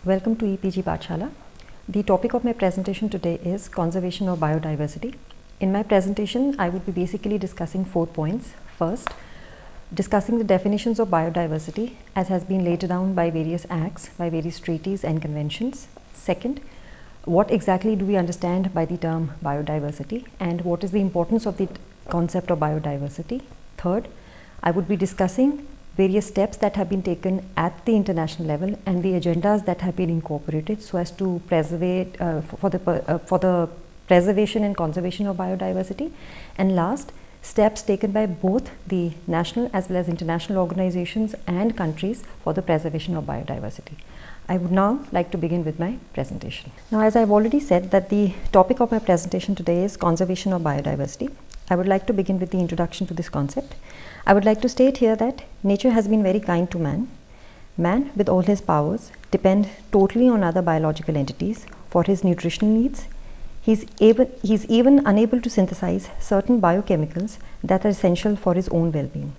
Welcome to EPG Pathshala. The topic of my presentation today is conservation of biodiversity. In my presentation, I would be basically discussing 4 points. First, discussing the definitions of biodiversity as has been laid down by various acts, by various treaties and conventions. Second, what exactly do we understand by the term biodiversity and what is the importance of the concept of biodiversity. Third, I would be discussing various steps that have been taken at the international level and the agendas that have been incorporated so as to preserve for the preservation and conservation of biodiversity. And last, steps taken by both the national as well as international organizations and countries for the preservation of biodiversity. I would now like to begin with my presentation. Now, as I've already said that the topic of my presentation today is conservation of biodiversity, I would like to begin with the introduction to this concept. I would like to state here that nature has been very kind to man. Man, with all his powers, depends totally on other biological entities for his nutritional needs. He's even unable to synthesize certain biochemicals that are essential for his own well-being.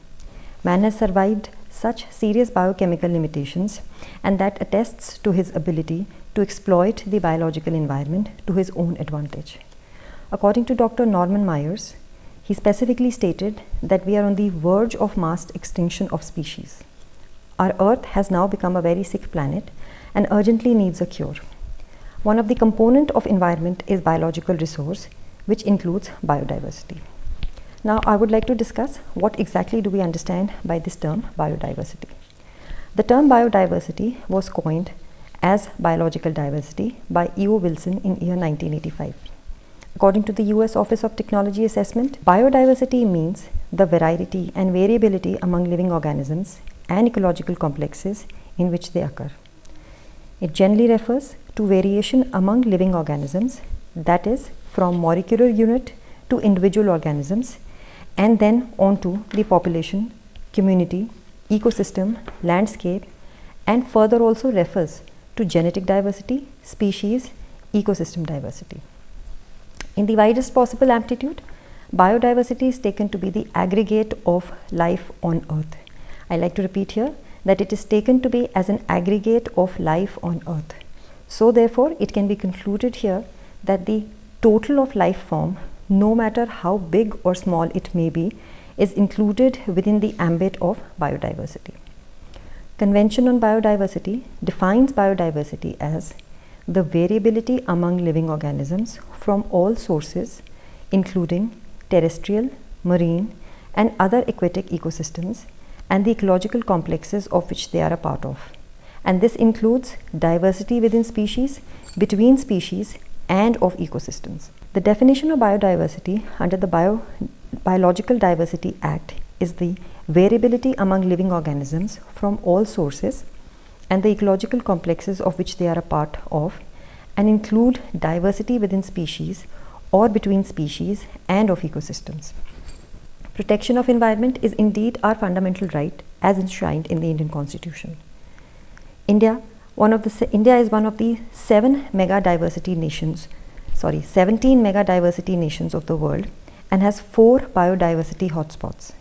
Man has survived such serious biochemical limitations, and that attests to his ability to exploit the biological environment to his own advantage. According to Dr. Norman Myers, he specifically stated that we are on the verge of mass extinction of species. Our Earth has now become a very sick planet and urgently needs a cure. One of the components of environment is biological resource, which includes biodiversity. Now, I would like to discuss what exactly do we understand by this term biodiversity. The term biodiversity was coined as biological diversity by E.O. Wilson in year 1985. According to the US Office of Technology Assessment, biodiversity means the variety and variability among living organisms and ecological complexes in which they occur. It generally refers to variation among living organisms, that is, from molecular unit to individual organisms, and then on to the population, community, ecosystem, landscape, and further also refers to genetic diversity, species, ecosystem diversity. In the widest possible amplitude, biodiversity is taken to be the aggregate of life on Earth. I like to repeat here that it is taken to be as an aggregate of life on Earth. So therefore, it can be concluded here that the total of life form, no matter how big or small it may be, is included within the ambit of biodiversity. Convention on Biodiversity defines biodiversity as the variability among living organisms from all sources, including terrestrial, marine, and other aquatic ecosystems, and the ecological complexes of which they are a part of. And this includes diversity within species, between species, and of ecosystems. The definition of biodiversity under the Biological Diversity Act is the variability among living organisms from all sources and the ecological complexes of which they are a part of, and include diversity within species or between species and of ecosystems. Protection of environment is indeed our fundamental right as enshrined in the Indian Constitution. India is one of the 17 mega diversity nations of the world and has 4 biodiversity hotspots.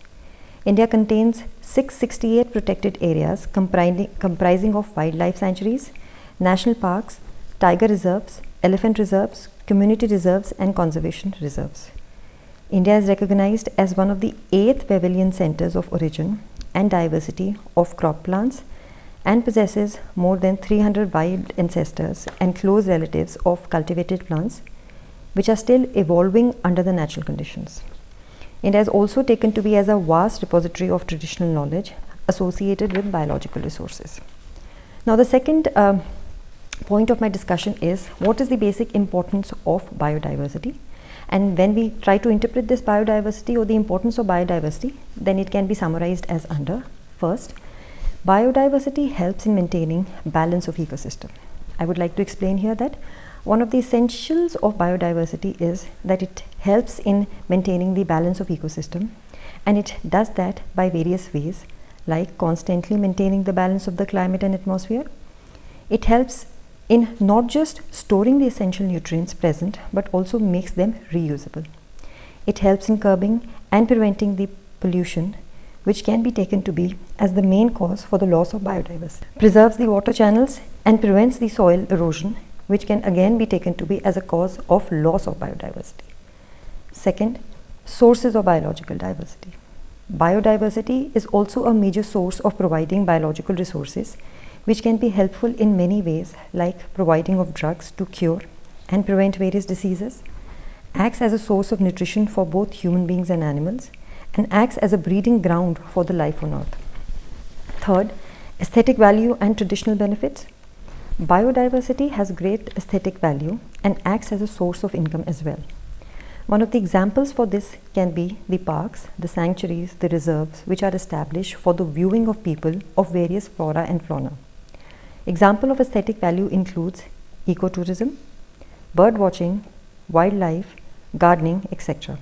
India contains 668 protected areas comprising of wildlife sanctuaries, national parks, tiger reserves, elephant reserves, community reserves, and conservation reserves. India is recognized as one of the 8 pavilion centers of origin and diversity of crop plants and possesses more than 300 wild ancestors and close relatives of cultivated plants, which are still evolving under the natural conditions. India is also taken to be as a vast repository of traditional knowledge associated with biological resources. Now, the second point of my discussion is what is the basic importance of biodiversity, and when we try to interpret this biodiversity or the importance of biodiversity, then it can be summarized as under. First, biodiversity helps in maintaining balance of ecosystem. I would like to explain here that one of the essentials of biodiversity is that it helps in maintaining the balance of ecosystem, and it does that by various ways, like constantly maintaining the balance of the climate and atmosphere. It helps in not just storing the essential nutrients present, but also makes them reusable. It helps in curbing and preventing the pollution which can be taken to be as the main cause for the loss of biodiversity. Preserves the water channels and prevents the soil erosion, which can again be taken to be as a cause of loss of biodiversity. Second, sources of biological diversity. Biodiversity is also a major source of providing biological resources, which can be helpful in many ways, like providing of drugs to cure and prevent various diseases, acts as a source of nutrition for both human beings and animals, and acts as a breeding ground for the life on earth. Third, aesthetic value and traditional benefits. Biodiversity has great aesthetic value and acts as a source of income as well. One of the examples for this can be the parks, the sanctuaries, the reserves, which are established for the viewing of people of various flora and fauna. Example of aesthetic value includes ecotourism, bird watching, wildlife, gardening, etc.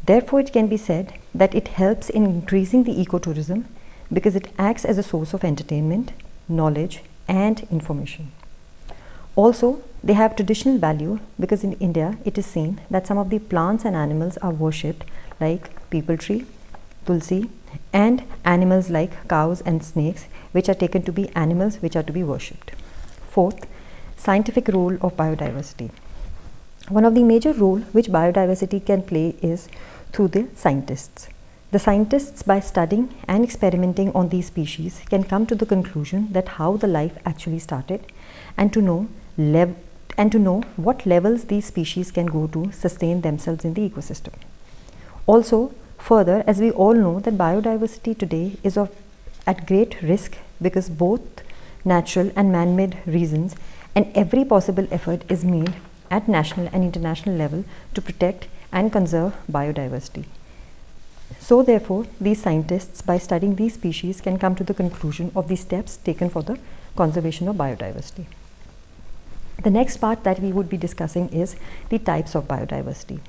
Therefore, it can be said that it helps in increasing the ecotourism because it acts as a source of entertainment, knowledge, and information. Also, they have traditional value because in India it is seen that some of the plants and animals are worshipped, like peepal tree, tulsi, and animals like cows and snakes, which are taken to be animals which are to be worshipped. Fourth, scientific role of biodiversity. One of the major role which biodiversity can play is through the scientists. The scientists, by studying and experimenting on these species, can come to the conclusion that how the life actually started, and to know what levels these species can go to sustain themselves in the ecosystem. Also, further, as we all know that biodiversity today is at great risk because both natural and man-made reasons, and every possible effort is made at national and international level to protect and conserve biodiversity. So therefore, these scientists, by studying these species, can come to the conclusion of the steps taken for the conservation of biodiversity. The next part that we would be discussing is the types of biodiversity.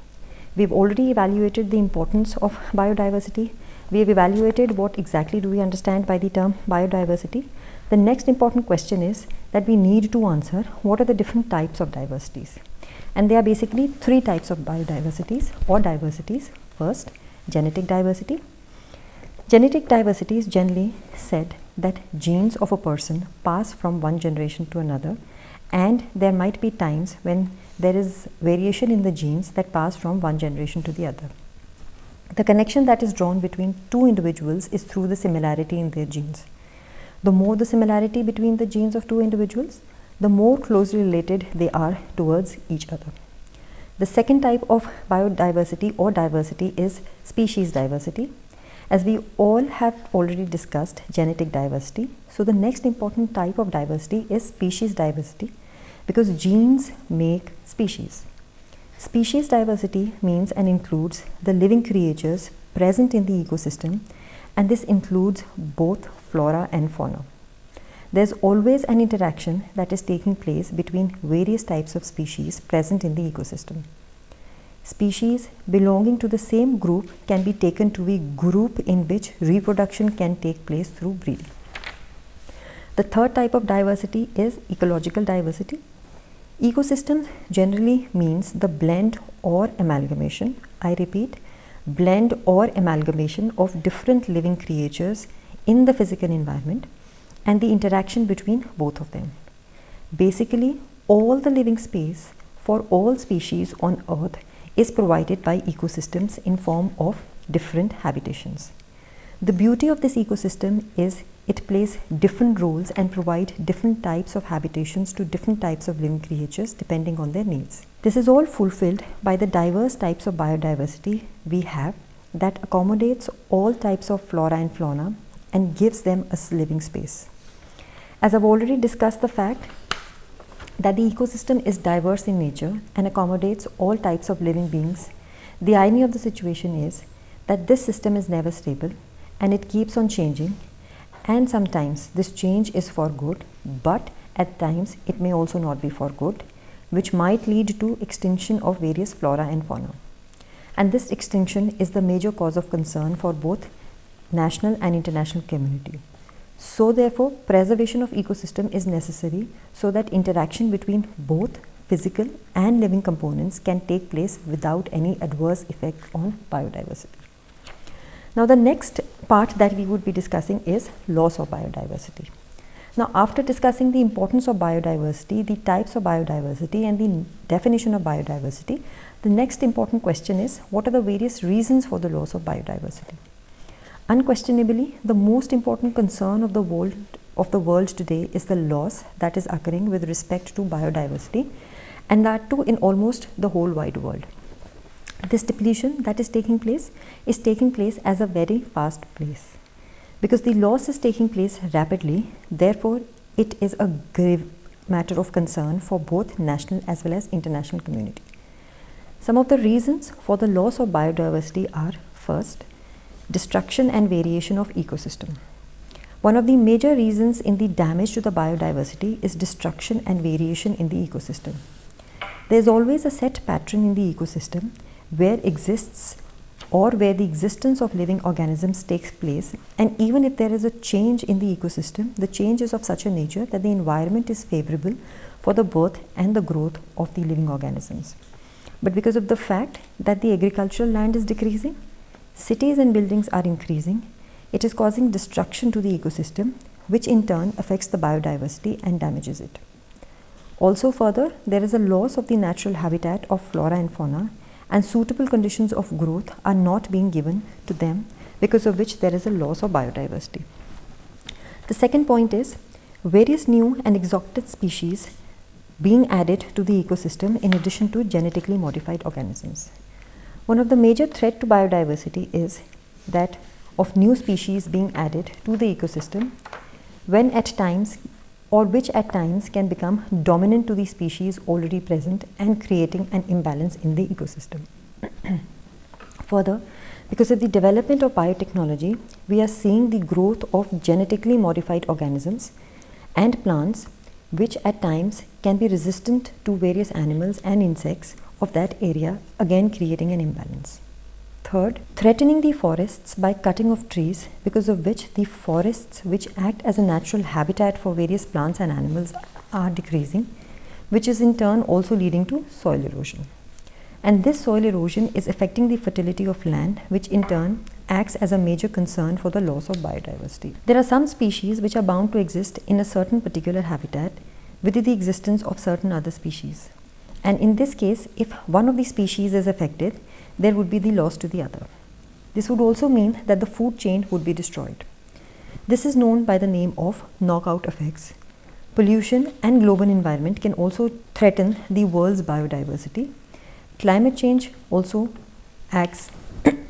We've already evaluated the importance of biodiversity. We have evaluated what exactly do we understand by the term biodiversity. The next important question is that we need to answer what are the different types of diversities. And there are basically three types of biodiversities or diversities. First, genetic diversity. Genetic diversity is generally said that genes of a person pass from one generation to another, and there might be times when there is variation in the genes that pass from one generation to the other. The connection that is drawn between two individuals is through the similarity in their genes. The more the similarity between the genes of two individuals, the more closely related they are towards each other. The second type of biodiversity or diversity is species diversity. As we all have already discussed genetic diversity, so the next important type of diversity is species diversity, because genes make species. Species diversity means and includes the living creatures present in the ecosystem, and this includes both flora and fauna. There's always an interaction that is taking place between various types of species present in the ecosystem. Species belonging to the same group can be taken to be a group in which reproduction can take place through breeding. The third type of diversity is ecological diversity. Ecosystem generally means the blend or amalgamation, I repeat, blend or amalgamation of different living creatures in the physical environment and the interaction between both of them. Basically, all the living space for all species on Earth is provided by ecosystems in form of different habitations. The beauty of this ecosystem is it plays different roles and provide different types of habitations to different types of living creatures depending on their needs. This is all fulfilled by the diverse types of biodiversity we have that accommodates all types of flora and fauna and gives them a living space. As I've already discussed the fact that the ecosystem is diverse in nature and accommodates all types of living beings, the irony of the situation is that this system is never stable and it keeps on changing, and sometimes this change is for good, but at times it may also not be for good, which might lead to extinction of various flora and fauna. And this extinction is the major cause of concern for both national and international community. So therefore, preservation of ecosystem is necessary so that interaction between both physical and living components can take place without any adverse effect on biodiversity. Now the next part that we would be discussing is loss of biodiversity. Now after discussing the importance of biodiversity, the types of biodiversity and the definition of biodiversity, the next important question is, what are the various reasons for the loss of biodiversity? Unquestionably, the most important concern of the world today is the loss that is occurring with respect to biodiversity, and that too in almost the whole wide world. This depletion that is taking place as a very fast pace. Because the loss is taking place rapidly, therefore it is a grave matter of concern for both national as well as international community. Some of the reasons for the loss of biodiversity are: first, destruction and variation of ecosystem. One of the major reasons in the damage to the biodiversity is destruction and variation in the ecosystem. There is always a set pattern in the ecosystem where the existence of living organisms takes place, and even if there is a change in the ecosystem, the change is of such a nature that the environment is favorable for the birth and the growth of the living organisms. But because of the fact that the agricultural land is decreasing, cities and buildings are increasing, it is causing destruction to the ecosystem, which in turn affects the biodiversity and damages it. Also further, there is a loss of the natural habitat of flora and fauna, and suitable conditions of growth are not being given to them, because of which there is a loss of biodiversity. The second point is various new and exotic species being added to the ecosystem in addition to genetically modified organisms. One of the major threats to biodiversity is that of new species being added to the ecosystem, which at times can become dominant to the species already present and creating an imbalance in the ecosystem. Further, because of the development of biotechnology, we are seeing the growth of genetically modified organisms and plants, which at times can be resistant to various animals and insects of that area, again creating an imbalance. Third, threatening the forests by cutting of trees, because of which the forests which act as a natural habitat for various plants and animals are decreasing, which is in turn also leading to soil erosion. And this soil erosion is affecting the fertility of land, which in turn acts as a major concern for the loss of biodiversity. There are some species which are bound to exist in a certain particular habitat with the existence of certain other species. And in this case, if one of the species is affected, there would be the loss to the other. This would also mean that the food chain would be destroyed. This is known by the name of knockout effects. Pollution and global environment can also threaten the world's biodiversity. Climate change also acts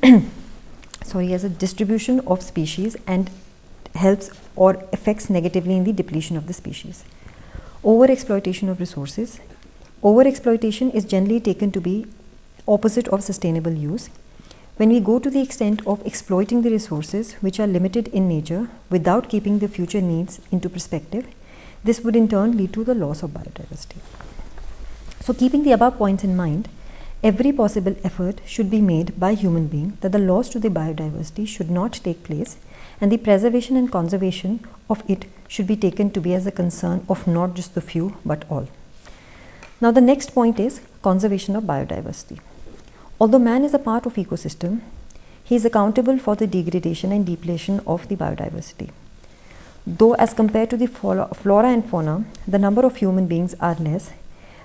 as a distribution of species and helps or affects negatively in the depletion of the species. Overexploitation of resources. Overexploitation is generally taken to be opposite of sustainable use. When we go to the extent of exploiting the resources which are limited in nature without keeping the future needs into perspective, this would in turn lead to the loss of biodiversity. So keeping the above points in mind, every possible effort should be made by human being that the loss to the biodiversity should not take place, and the preservation and conservation of it should be taken to be as a concern of not just the few but all. Now the next point is conservation of biodiversity. Although man is a part of ecosystem, he is accountable for the degradation and depletion of the biodiversity. Though as compared to the flora and fauna, the number of human beings are less,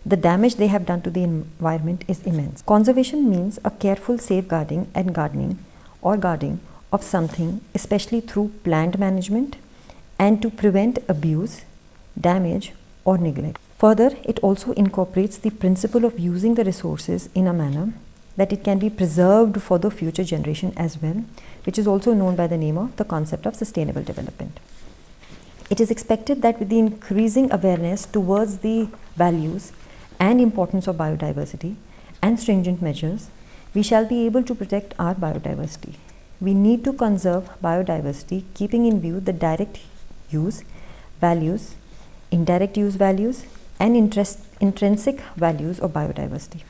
the damage they have done to the environment is immense. Conservation means a careful safeguarding and guarding of something, especially through planned management and to prevent abuse, damage or neglect. Further, it also incorporates the principle of using the resources in a manner that it can be preserved for the future generation as well, which is also known by the name of the concept of sustainable development. It is expected that with the increasing awareness towards the values and importance of biodiversity and stringent measures, we shall be able to protect our biodiversity. We need to conserve biodiversity, keeping in view the direct use values, indirect use values, and intrinsic values of biodiversity.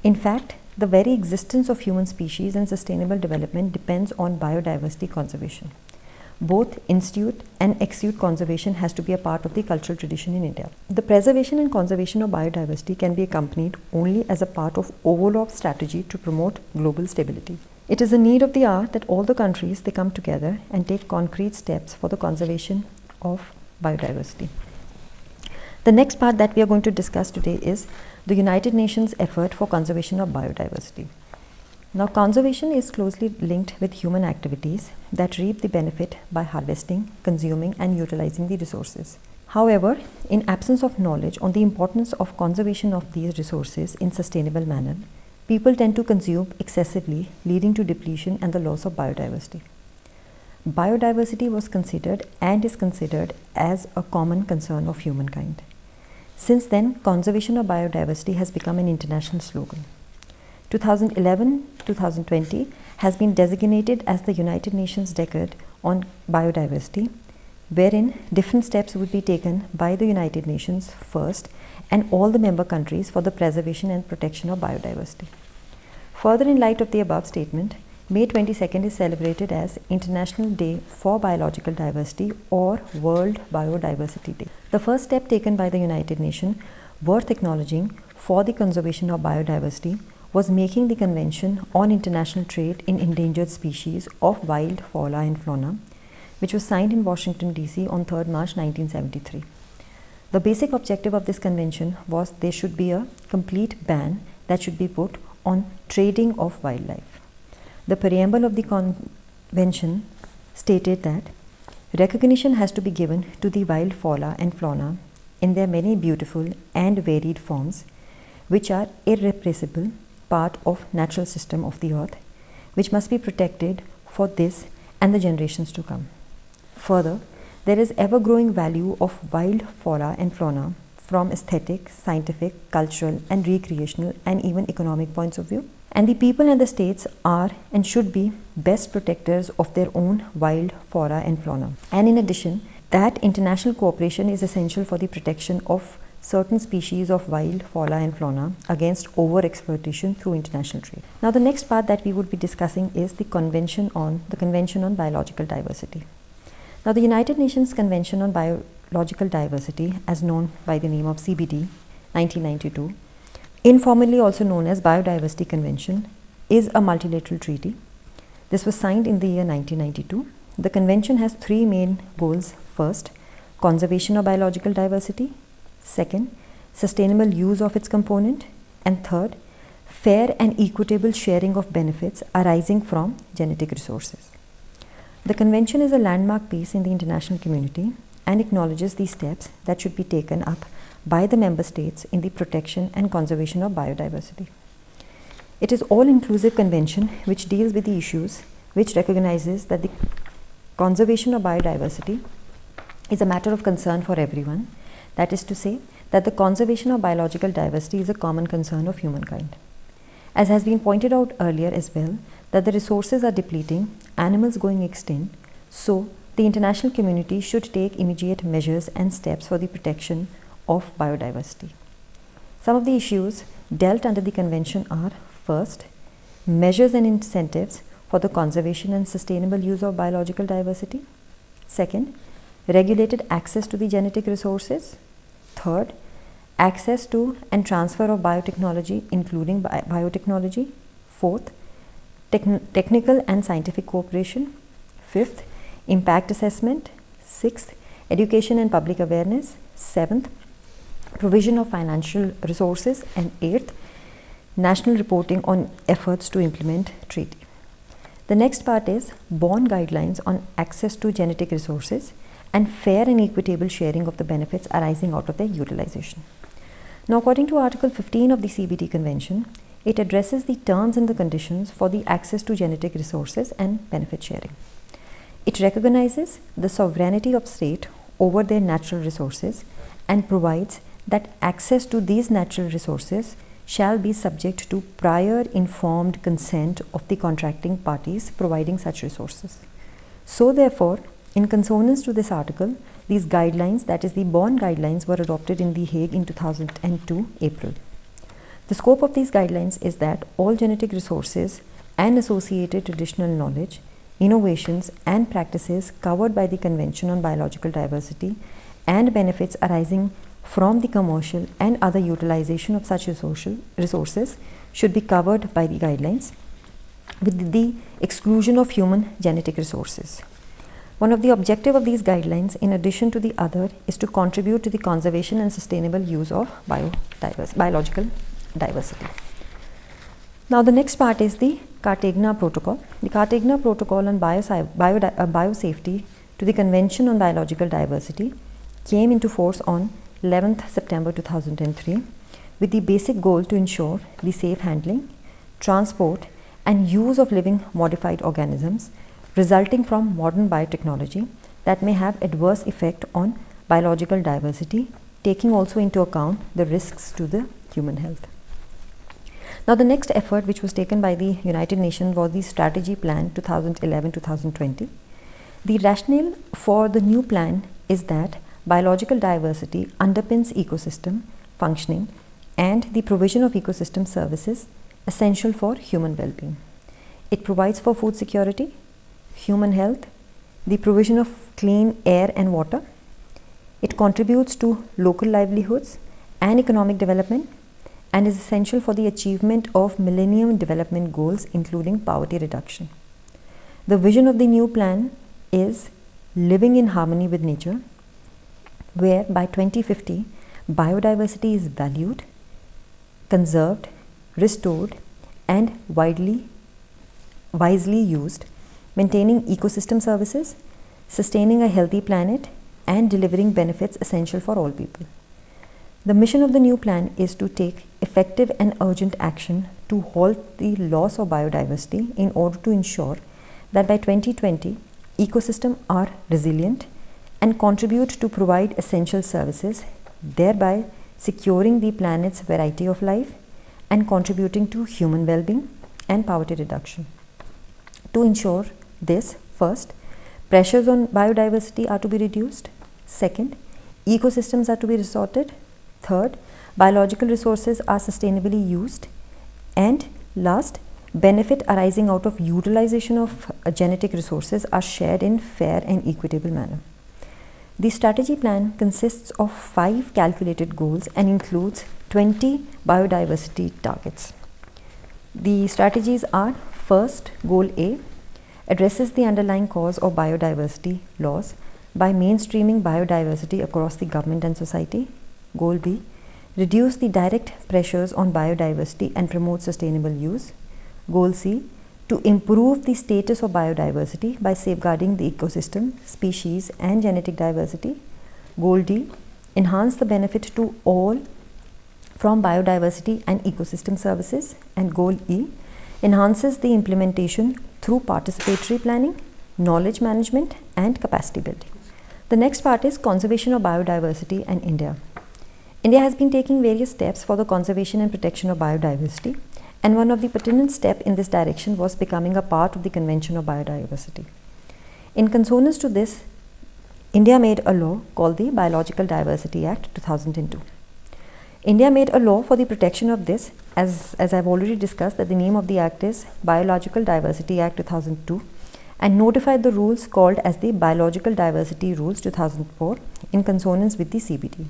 In fact, the very existence of human species and sustainable development depends on biodiversity conservation. Both institute and exude conservation has to be a part of the cultural tradition in India. The preservation and conservation of biodiversity can be accompanied only as a part of overall strategy to promote global stability. It is a need of the hour that all the countries they come together and take concrete steps for the conservation of biodiversity. The next part that we are going to discuss today is the United Nations effort for conservation of biodiversity. Now, conservation is closely linked with human activities that reap the benefit by harvesting, consuming, and utilizing the resources. However, in absence of knowledge on the importance of conservation of these resources in sustainable manner, people tend to consume excessively, leading to depletion and the loss of biodiversity. Biodiversity was considered and is considered as a common concern of humankind. Since then, conservation of biodiversity has become an international slogan. 2011-2020 has been designated as the United Nations Decade on Biodiversity, wherein different steps would be taken by the United Nations first and all the member countries for the preservation and protection of biodiversity. Further, in light of the above statement, May 22nd is celebrated as International Day for Biological Diversity or World Biodiversity Day. The first step taken by the United Nations worth acknowledging for the conservation of biodiversity was making the Convention on International Trade in Endangered Species of Wild Fauna and Flora, which was signed in Washington, D.C. on 3rd March 1973. The basic objective of this convention was there should be a complete ban that should be put on trading of wildlife. The preamble of the convention stated that recognition has to be given to the wild fauna and fauna in their many beautiful and varied forms, which are irrepressible part of natural system of the earth, which must be protected for this and the generations to come. Further, there is ever-growing value of wild fauna and fauna from aesthetic, scientific, cultural, and recreational, and even economic points of view. And the people and the states are and should be best protectors of their own wild fauna and fauna. And in addition, that international cooperation is essential for the protection of certain species of wild fauna and fauna against over-exploitation through international trade. Now, the next part that we would be discussing is the Convention on Biological Diversity. Now, the United Nations Convention on Biological Diversity, as known by the name of CBD 1992, informally also known as Biodiversity Convention, is a multilateral treaty. This was signed in the year 1992. The convention has three main goals. First, conservation of biological diversity. Second, sustainable use of its component. And third, fair and equitable sharing of benefits arising from genetic resources. The convention is a landmark piece in the international community and acknowledges the steps that should be taken up by the member states in the protection and conservation of biodiversity. It is all-inclusive convention which deals with the issues which recognizes that the conservation of biodiversity is a matter of concern for everyone. That is to say that the conservation of biological diversity is a common concern of humankind. As has been pointed out earlier as well, that the resources are depleting, animals going extinct, so the international community should take immediate measures and steps for the protection of biodiversity. Some of the issues dealt under the convention are: first, measures and incentives for the conservation and sustainable use of biological diversity. Second, regulated access to the genetic resources. Third, access to and transfer of biotechnology, including biotechnology. Fourth, technical and scientific cooperation. Fifth, impact assessment. Sixth, education and public awareness. Seventh, provision of financial resources. And eighth, national reporting on efforts to implement treaty. The next part is Bonn guidelines on access to genetic resources and fair and equitable sharing of the benefits arising out of their utilization. Now, according to Article 15 of the CBD Convention, it addresses the terms and the conditions for the access to genetic resources and benefit sharing. It recognizes the sovereignty of state over their natural resources and provides that access to these natural resources shall be subject to prior informed consent of the contracting parties providing such resources. So therefore, in consonance to this article, these guidelines, that is the Bonn guidelines, were adopted in The Hague in 2002 April. The scope of these guidelines is that all genetic resources and associated traditional knowledge, innovations and practices covered by the Convention on Biological Diversity and benefits arising from the commercial and other utilization of such resources should be covered by the guidelines. with the exclusion of human genetic resources. One of the objectives of these guidelines, in addition to the other, is to contribute to the conservation and sustainable use of biological diversity. Now the next part is the Cartagena Protocol. The Cartagena Protocol on biosafety to the Convention on Biological Diversity came into force on 11th September 2003 with the basic goal to ensure the safe handling, transport and use of living modified organisms resulting from modern biotechnology that may have adverse effect on biological diversity, taking also into account the risks to the human health. Now the next effort which was taken by the United Nations was the Strategy Plan 2011-2020. The rationale for the new plan is that biological diversity underpins ecosystem functioning and the provision of ecosystem services essential for human well-being. It provides for food security, human health, the provision of clean air and water. It contributes to local livelihoods and economic development and is essential for the achievement of Millennium Development Goals, including poverty reduction. The vision of the new plan is living in harmony with nature, where by 2050, biodiversity is valued, conserved, restored, and wisely used, maintaining ecosystem services, sustaining a healthy planet, and delivering benefits essential for all people. The mission of the new plan is to take effective and urgent action to halt the loss of biodiversity in order to ensure that by 2020, ecosystems are resilient and contribute to provide essential services, thereby securing the planet's variety of life and contributing to human well-being and poverty reduction. To ensure this, first, pressures on biodiversity are to be reduced. Second, ecosystems are to be restored. Third, biological resources are sustainably used. And last, benefit arising out of utilization of genetic resources are shared in fair and equitable manner. The strategy plan consists of 5 calculated goals and includes 20 biodiversity targets. The strategies are: first, goal A addresses the underlying cause of biodiversity loss by mainstreaming biodiversity across the government and society. Goal B, reduce the direct pressures on biodiversity and promote sustainable use. Goal C, to improve the status of biodiversity by safeguarding the ecosystem, species and genetic diversity. Goal D, enhance the benefit to all from biodiversity and ecosystem services. And goal E, enhances the implementation through participatory planning, knowledge management and capacity building. The next part is conservation of biodiversity and India. India has been taking various steps for the conservation and protection of biodiversity, and one of the pertinent steps in this direction was becoming a part of the Convention of Biodiversity. In consonance to this, India made a law called the Biological Diversity Act 2002. India made a law for the protection of this, as I've already discussed, that the name of the act is Biological Diversity Act 2002, and notified the rules called as the Biological Diversity Rules 2004 in consonance with the CBD.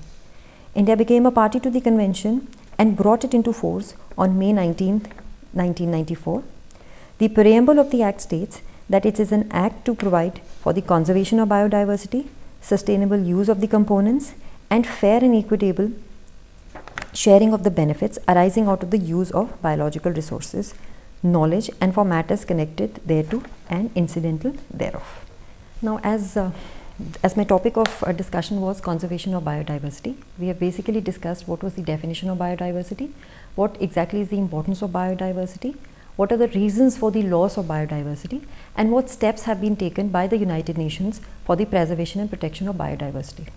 India became a party to the convention and brought it into force on May 19, 1994. The preamble of the act states that it is an act to provide for the conservation of biodiversity, sustainable use of the components, and fair and equitable sharing of the benefits arising out of the use of biological resources, knowledge, and for matters connected thereto and incidental thereof. Now, as my topic of discussion was conservation of biodiversity, we have basically discussed what was the definition of biodiversity, what exactly is the importance of biodiversity, what are the reasons for the loss of biodiversity, and what steps have been taken by the United Nations for the preservation and protection of biodiversity.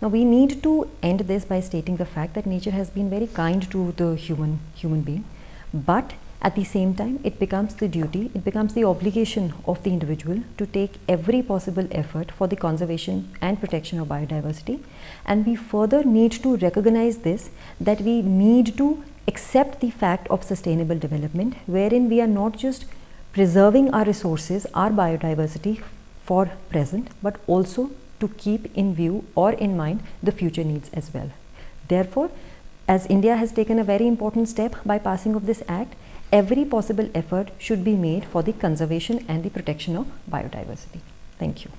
Now, we need to end this by stating the fact that nature has been very kind to the human being, but at the same time, it becomes the duty, it becomes the obligation of the individual to take every possible effort for the conservation and protection of biodiversity. And we further need to recognize this, that we need to accept the fact of sustainable development, wherein we are not just preserving our resources, our biodiversity for present, but also to keep in view or in mind the future needs as well. Therefore, As India has taken a very important step by passing of this act, every possible effort should be made for the conservation and the protection of biodiversity. Thank you.